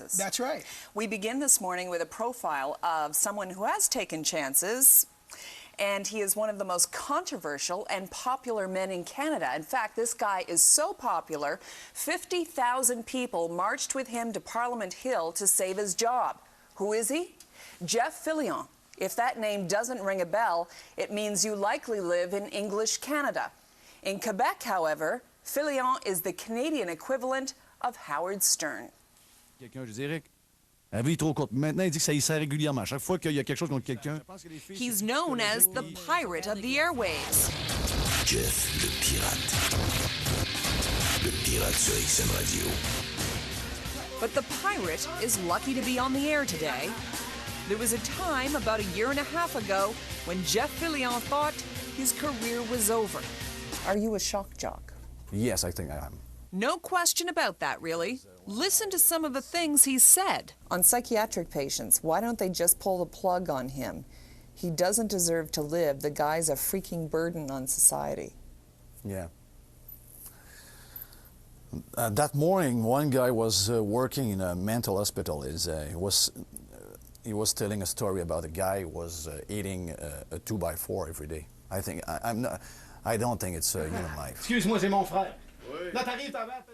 chances. That's right. We begin this morning with a profile of someone who has taken chances, and he is one of the most controversial and popular men in Canada. In fact, this guy is so popular, 50,000 people marched with him to Parliament Hill to save his job. Who is he? Jeff Fillion. If that name doesn't ring a bell, it means you likely live in English Canada. In Quebec, however, Fillion is the Canadian equivalent of Howard Stern. Quelqu'un, je dirais, la vie est trop courte. Maintenant, il dit que ça y sert régulièrement. Chaque fois qu'il y a quelque chose contre quelqu'un. He's known as the pirate of the airwaves. Jeff le pirate. Le pirate sur XM Radio. But the pirate is lucky to be on the air today. There was a time about a year and a half ago when Jeff Fillion thought his career was over. Are you a shock jock? Yes, I think I am. No question about that, really. Listen to some of the things he said. On psychiatric patients, why don't they just pull the plug on him? He doesn't deserve to live. The guy's a freaking burden on society. Yeah. That morning, one guy was working in a mental hospital. He was telling a story about a guy who was eating a 2x4 every day. I don't think it's a human life. Excuse-moi, c'est mon frère.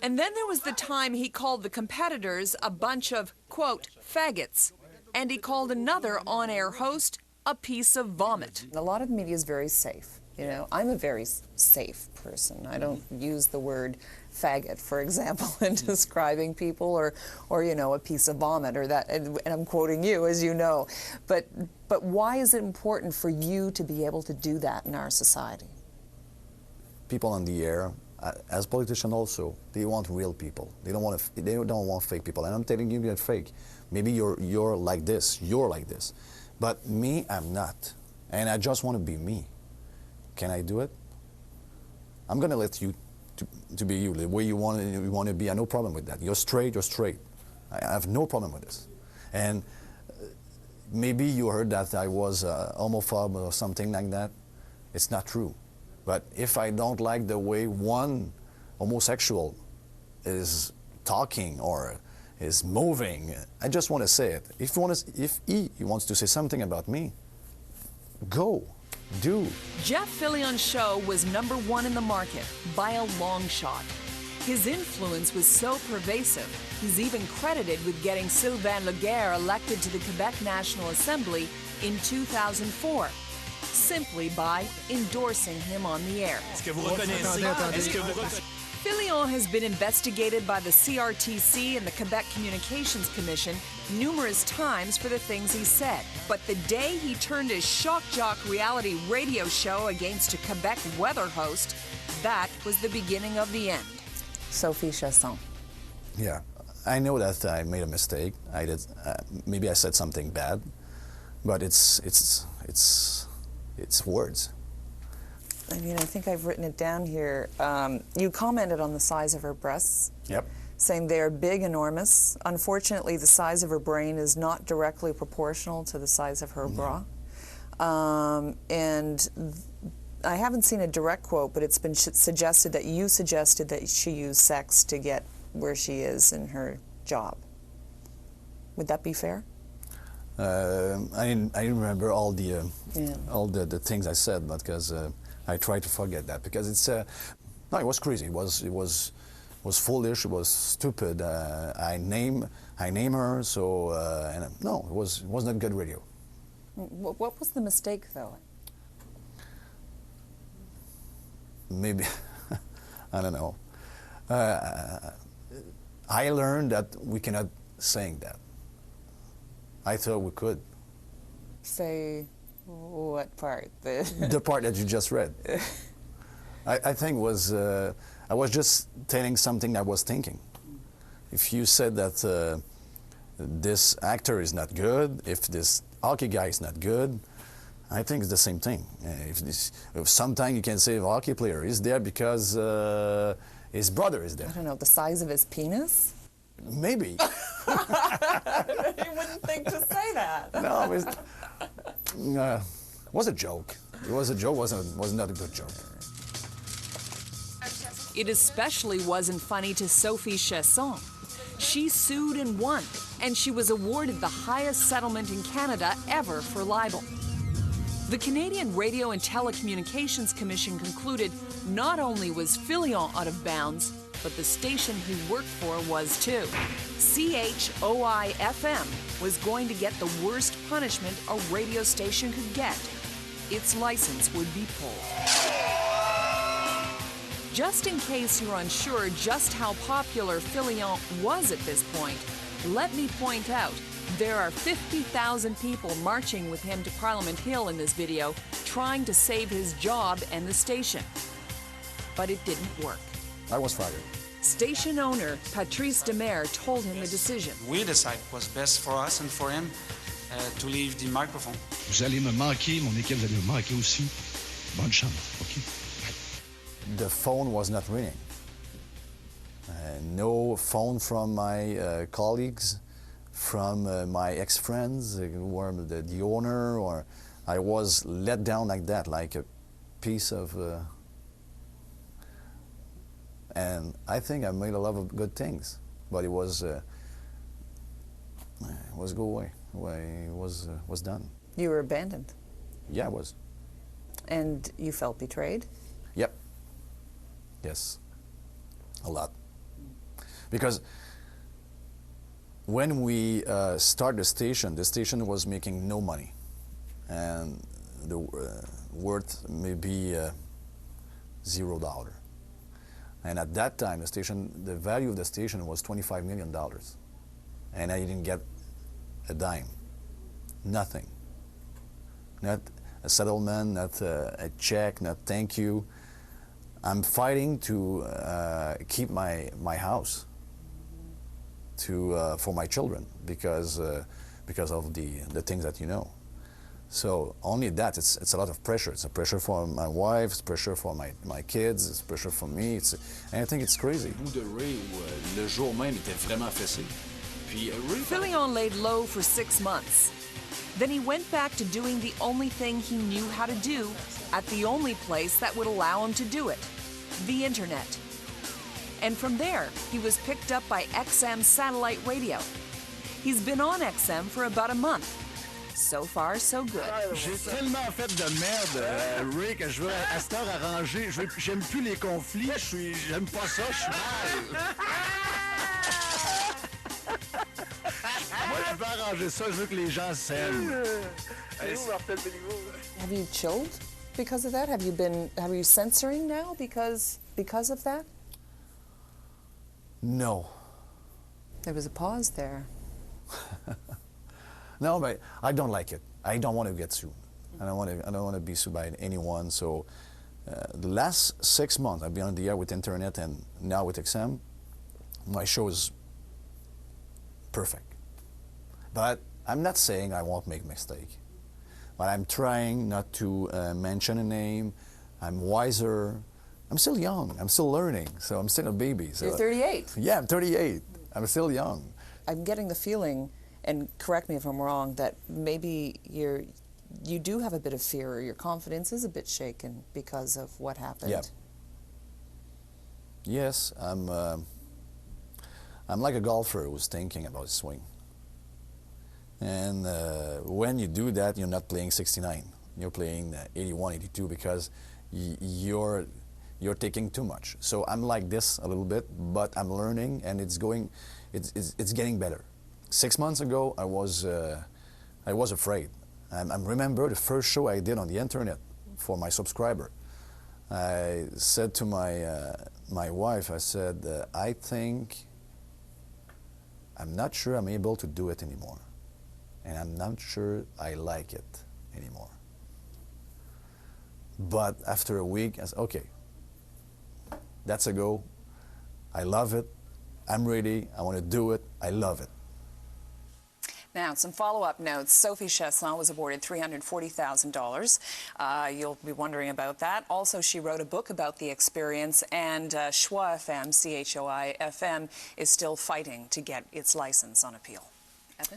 And then there was the time he called the competitors a bunch of, quote, faggots. And he called another on-air host a piece of vomit. A lot of media is very safe. You know, I'm a very safe person. I don't use the word faggot, for example, in describing people or you know, a piece of vomit or that, and I'm quoting you, as you know. But why is it important for you to be able to do that in our society? People on the air, as politicians also, they want real people. They don't want fake people. And I'm telling you, you're fake. Maybe you're like this. You're like this. But me, I'm not. And I just want to be me. Can I do it? I'm going to let you to be you, the way you want to be. I have no problem with that. You're straight, you're straight. I have no problem with this. And maybe you heard that I was homophobe or something like that. It's not true. But if I don't like the way one homosexual is talking or is moving, I just want to say it. If he wants to say something about me, go. Do. Jeff Fillion's show was #1 in the market by a long shot. His influence was so pervasive, he's even credited with getting Sylvain Laguerre elected to the Quebec National Assembly in 2004, simply by endorsing him on the air. Fillion has been investigated by the CRTC and the Quebec Communications Commission numerous times for the things he said. But the day he turned his shock jock reality radio show against a Quebec weather host, that was the beginning of the end. Sophie Chasson. Yeah, I know that I made a mistake. Maybe I said something bad, but it's words. I mean, I think I've written it down here. You commented on the size of her breasts. Yep. Saying they are big, enormous. Unfortunately, the size of her brain is not directly proportional to the size of her bra. And I haven't seen a direct quote, but it's been suggested that you suggested that she used sex to get where she is in her job. Would that be fair? I remember all the things I said, because I try to forget that, because it's no, it was crazy. It was foolish. It was stupid. I name her, so and no, it was not good radio. What was the mistake, though? Maybe I don't know. I learned that we cannot saying that. I thought we could. Say what part? The part that you just read. I think was I was just telling something I was thinking. If you said that this actor is not good, if this hockey guy is not good, I think it's the same thing. If sometimes you can say a hockey player is there because his brother is there. I don't know, the size of his penis? Maybe. You wouldn't think to say that. No, it was a joke. It was a joke, was not a good joke. It especially wasn't funny to Sophie Chasson. She sued and won, and she was awarded the highest settlement in Canada ever for libel. The Canadian Radio and Telecommunications Commission concluded not only was Fillion out of bounds, but the station he worked for was too. CHOI-FM was going to get the worst punishment a radio station could get. Its license would be pulled. Just in case you're unsure just how popular Fillion was at this point, let me point out there are 50,000 people marching with him to Parliament Hill in this video, trying to save his job and the station. But it didn't work. I was fired. Station owner Patrice Demare told him the decision. We decided it was best for us and for him to leave the microphone. Vous allez me manquer, mon équipe, vous allez me manquer aussi. Bonne chance, OK? The phone was not ringing. No phone from my colleagues, from my ex-friends who were the owner, or I was let down like that, like a piece of... and I think I made a lot of good things, but it was go away. It was done. You were abandoned. Yeah, I was. And you felt betrayed? Yep. Yes. A lot. Because when we started the station was making no money, and the worth maybe $0. And at that time, the value of the station was $25 million, and I didn't get a dime, nothing. Not a settlement, not a check, not thank you. I'm fighting to keep my house for my children because of the things that you know. So only that, it's a lot of pressure. It's a pressure for my wife, it's pressure for my kids, it's pressure for me. And I think it's crazy. Fillion laid low for 6 months. Then he went back to doing the only thing he knew how to do at the only place that would allow him to do it, the internet. And from there, he was picked up by XM satellite radio. He's been on XM for about a month. So far, so good. J'ai tellement fait de merde, Ray, que je veux à cette heure arranger. J'aime plus les conflits, j'aime pas ça, je suis mal. Moi, je veux arranger ça, je veux que les gens s'aiment. Have you chilled because of that? Have you censoring now because of that? No. There was a pause there. No, but I don't like it. I don't want to get sued. I don't want to be sued by anyone. So the last 6 months I've been on the air with internet and now with XM. My show is perfect. But I'm not saying I won't make mistake. But I'm trying not to mention a name. I'm wiser. I'm still young. I'm still learning. So I'm still a baby. So, You're 38. Yeah, I'm 38. I'm still young. I'm getting the feeling, and correct me if I'm wrong, that maybe you do have a bit of fear, or your confidence is a bit shaken because of what happened. Yeah. Yes, I'm like a golfer who's thinking about his swing. And when you do that, you're not playing 69. You're playing 81, 82 because you're taking too much. So I'm like this a little bit, but I'm learning, and it's getting better. 6 months ago, I was afraid. I remember the first show I did on the internet for my subscriber. I said to my wife, I said, I'm not sure I'm able to do it anymore. And I'm not sure I like it anymore. But after a week, I said, okay, that's a go. I love it. I'm ready. I want to do it. I love it. Now, some follow-up notes. Sophie Chasson was awarded $340,000. You'll be wondering about that. Also, she wrote a book about the experience, and Schwa FM, CHOI FM, is still fighting to get its license on appeal. Evan?